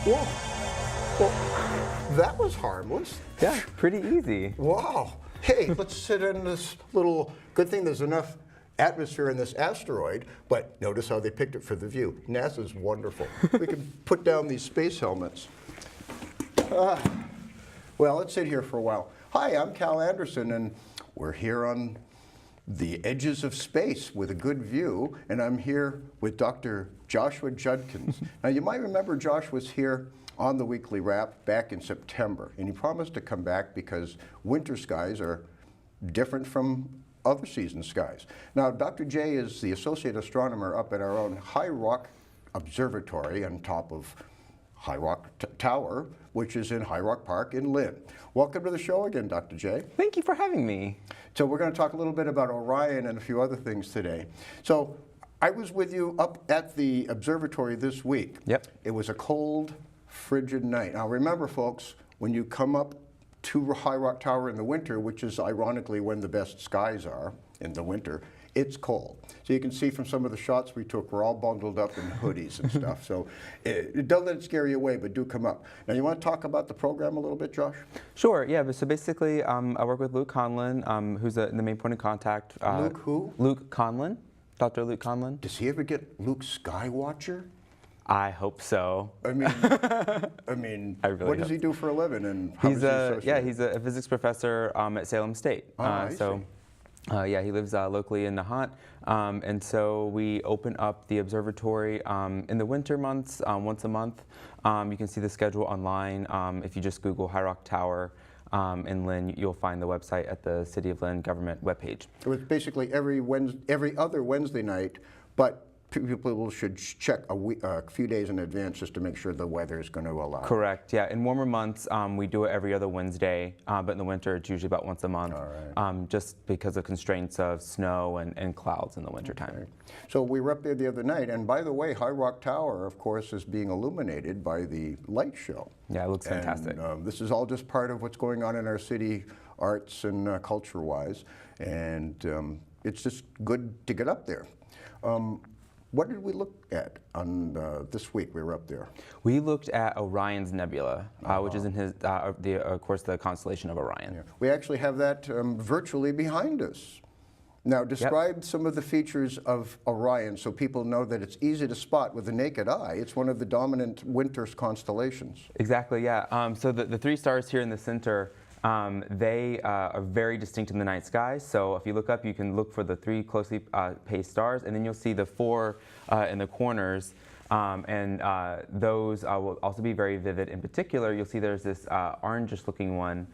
Whoa. Well, that was harmless. Yeah, pretty easy. Wow. Hey, let's sit in this little, good thing there's enough atmosphere in this asteroid, but notice how they picked it for the view. NASA's wonderful. We can put down these space helmets. Well, let's sit here for a while. Hi, I'm Cal Anderson, and we're here on the edges of space with a good view, and I'm here with Dr. Joshua Judkins. Now, you might remember Josh was here on the Weekly Wrap back in September, and he promised to come back because winter skies are different from other season skies. Now, Dr. J is the associate astronomer up at our own High Rock Observatory on top of High Rock Tower, which is in High Rock Park in Lynn. Welcome to the show again, Dr. J. Thank you for having me. So we're going to talk a little bit about Orion and a few other things today. So I was with you up at the observatory this week. Yep. It was a cold, frigid night. Now remember, folks, when you come up to High Rock Tower in the winter, which is ironically when the best skies are in the winter, it's cold. So you can see from some of the shots we took, we're all bundled up in hoodies and stuff. So don't let it scare you away, but do come up. Now, you want to talk about the program a little bit, Josh? Sure, yeah. So basically, I work with Luke Conlon, who's the main point of contact. Luke who? Luke Conlon, Dr. Luke Conlon. Does he ever get Luke Skywatcher? I hope so. I mean, I really what does he do for a living, and how does he associate? He's a physics professor at Salem State. I see. Yeah, he lives locally in Nahant, and so we open up the observatory in the winter months once a month. You can see the schedule online. If you just Google High Rock Tower in Lynn, you'll find the website at the City of Lynn government webpage. It was basically every other Wednesday night, but people should check a few days in advance just to make sure the weather is going to allow. Correct, yeah. In warmer months, we do it every other Wednesday, but in the winter, it's usually about once a month, All right. just because of constraints of snow and clouds in the wintertime. Okay. So we were up there the other night, and by the way, High Rock Tower, of course, is being illuminated by the light show. Yeah, it looks fantastic. And, this is all just part of what's going on in our city, arts and culture-wise, and it's just good to get up there. What did we look at on this week we were up there? We looked at Orion's Nebula, which is in his, of course, the constellation of Orion. Yeah. We actually have that virtually behind us. Now, describe some of the features of Orion so people know that it's easy to spot with the naked eye. It's one of the dominant winter constellations. Exactly, yeah. So the three stars here in the center, they are very distinct in the night sky. So if you look up, you can look for the three closely paced stars, and then you'll see the four in the corners. Those will also be very vivid. In particular, you'll see there's this orangish-looking one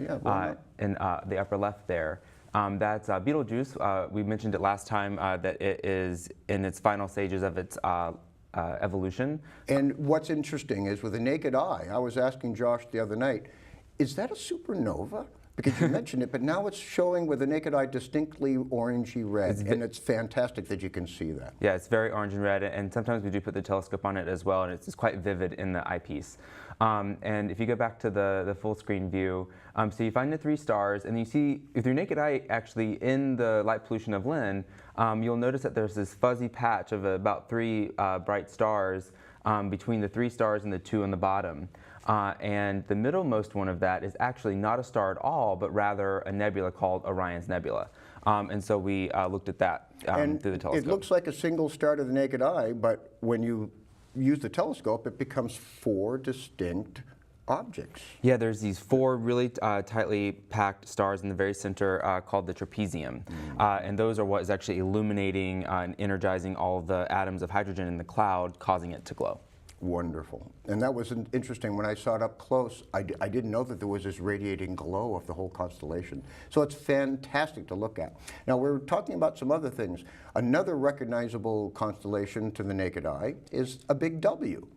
in the upper left there. That's Betelgeuse. We mentioned it last time that it is in its final stages of its evolution. And what's interesting is with the naked eye, I was asking Josh the other night, is that a supernova? Because you mentioned it, but now it's showing with the naked eye distinctly orangey red, and it's fantastic that you can see that. Yeah, it's very orange and red, and sometimes we do put the telescope on it as well, and it's quite vivid in the eyepiece. And if you go back to the full screen view, so you find the three stars, and you see with your naked eye, actually in the light pollution of Lynn, you'll notice that there's this fuzzy patch of about three bright stars between the three stars and the two on the bottom. And the middlemost one of that is actually not a star at all, but rather a nebula called Orion's Nebula. And so we looked at that through the telescope. It looks like a single star to the naked eye, but when you use the telescope, it becomes four distinct objects. Yeah, there's these four really tightly packed stars in the very center called the trapezium. And those are what is actually illuminating and energizing all of the atoms of hydrogen in the cloud, causing it to glow. Wonderful. And that was interesting. When I saw it up close, I didn't know that there was this radiating glow of the whole constellation. So it's fantastic to look at. Now, we're talking about some other things. Another recognizable constellation to the naked eye is a big W.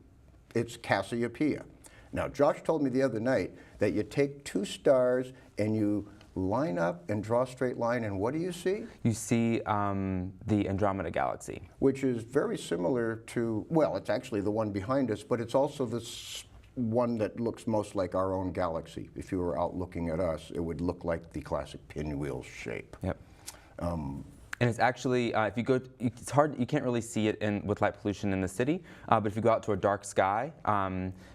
It's Cassiopeia. Now, Josh told me the other night that you take two stars and you line up and draw a straight line, and what do you see? You see the Andromeda Galaxy. Which is very similar to, well, it's actually the one behind us, but it's also this one that looks most like our own galaxy. If you were out looking at us, it would look like the classic pinwheel shape. Yep. And it's actually, if you go, it's hard, you can't really see it with light pollution in the city, but if you go out to a dark sky,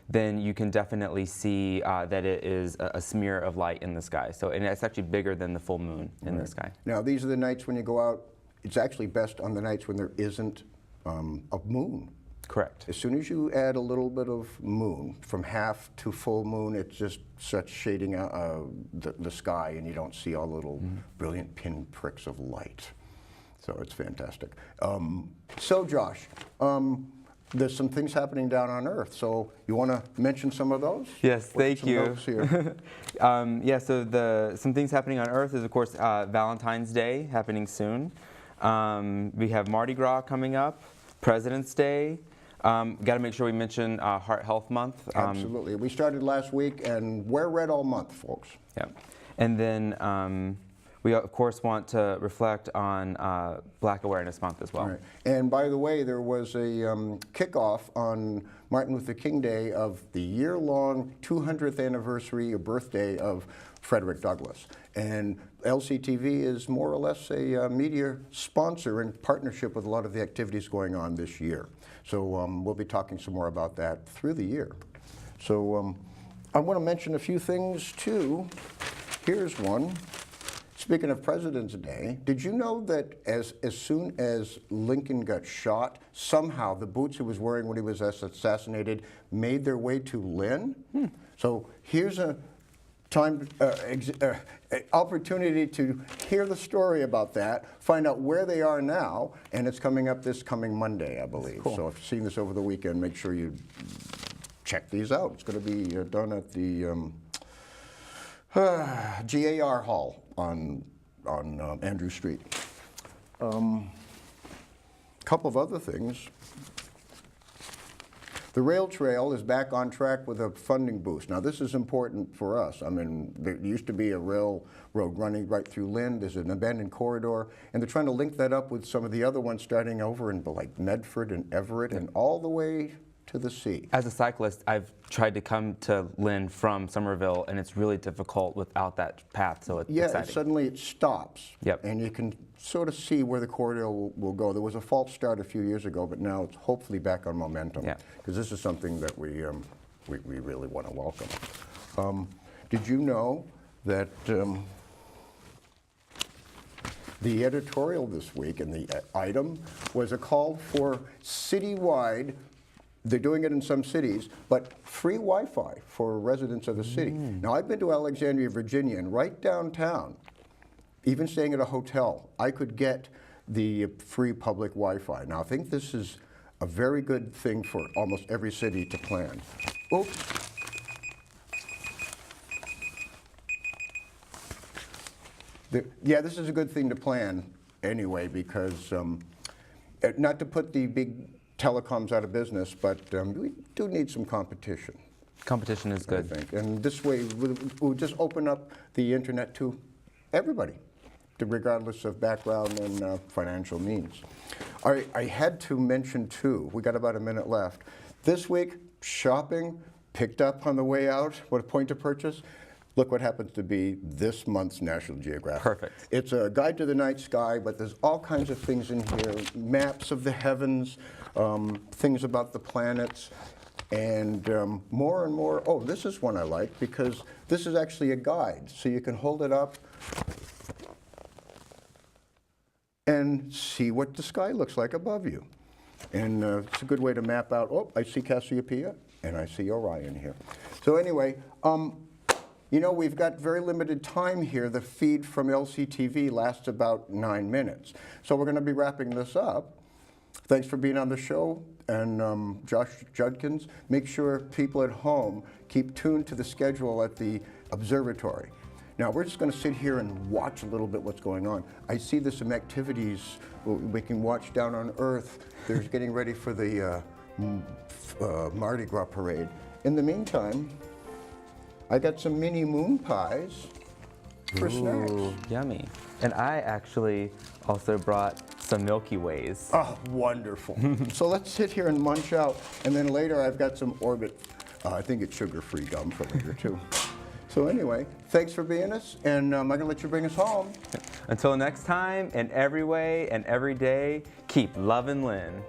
then you can definitely see that it is a smear of light in the sky. So, and it's actually bigger than the full moon in the sky. Now, these are the nights when you go out, it's actually best on the nights when there isn't a moon. Correct. As soon as you add a little bit of moon, from half to full moon, it just starts shading out the sky, and you don't see all the little brilliant pinpricks of light. So it's fantastic. So Josh, there's some things happening down on Earth. So you want to mention some of those? Yes, thank you. Notes here? Yeah, so some things happening on Earth is, of course, Valentine's Day happening soon. We have Mardi Gras coming up, President's Day. Got to make sure we mention Heart Health Month. Absolutely. We started last week, and wear red all month, folks. Yeah. And then we, of course, want to reflect on Black Awareness Month as well. Right. And by the way, there was a kickoff on Martin Luther King Day of the year-long 200th anniversary or birthday of Frederick Douglass. And LCTV is more or less a media sponsor in partnership with a lot of the activities going on this year. So we'll be talking some more about that through the year. So I want to mention a few things too. Here's one. Speaking of President's Day, did you know that as soon as Lincoln got shot, somehow the boots he was wearing when he was assassinated made their way to Lynn? So here's a opportunity to hear the story about that, find out where they are now, and it's coming up this coming Monday, I believe. Cool. So if you've seen this over the weekend, make sure you check these out. It's going to be done at the GAR Hall on Andrew Street. Couple of other things. The rail trail is back on track with a funding boost. Now, this is important for us. I mean, there used to be a railroad running right through Lynn. There's an abandoned corridor, and they're trying to link that up with some of the other ones starting over in like Medford and Everett and all the way to the sea. As a cyclist, I've tried to come to Lynn from Somerville, and it's really difficult without that path, so it's exciting. Suddenly it stops, Yep. and you can sort of see where the corridor will go. There was a false start a few years ago, but now it's hopefully back on momentum, because this is something that we really want to welcome. Did you know that the editorial this week and the item was a call for citywide, they're doing it in some cities, but free Wi-Fi for residents of the city. Now, I've been to Alexandria, Virginia, and right downtown, even staying at a hotel, I could get the free public Wi-Fi. Now, I think this is a very good thing for almost every city to plan. Oops. Yeah, this is a good thing to plan anyway, because not to put the big telecoms out of business, but we do need some competition. Competition is good. I think. And this way, we'll just open up the internet to everybody, regardless of background and financial means. All right, I had to mention too, we got about a minute left. This week, shopping picked up on the way out. What a point of purchase. Look what happens to be this month's National Geographic. Perfect. It's a guide to the night sky, but there's all kinds of things in here, maps of the heavens, things about the planets, and more and more. Oh, this is one I like, because this is actually a guide, so you can hold it up and see what the sky looks like above you. And it's a good way to map out, oh, I see Cassiopeia, and I see Orion here. So anyway, you know, we've got very limited time here. The feed from LCTV lasts about 9 minutes. So we're going to be wrapping this up. Thanks for being on the show. And Josh Judkins, make sure people at home keep tuned to the schedule at the observatory. Now, we're just going to sit here and watch a little bit what's going on. I see there's some activities we can watch down on Earth. They're getting ready for the Mardi Gras parade. In the meantime, I got some mini moon pies for snacks. Yummy. And I actually also brought some Milky Ways. Oh, wonderful. So let's sit here and munch out. And then later I've got some Orbit, I think it's sugar-free gum for later too. So anyway, thanks for being us, and I'm going to let you bring us home. Until next time, in every way and every day, keep loving Lynn.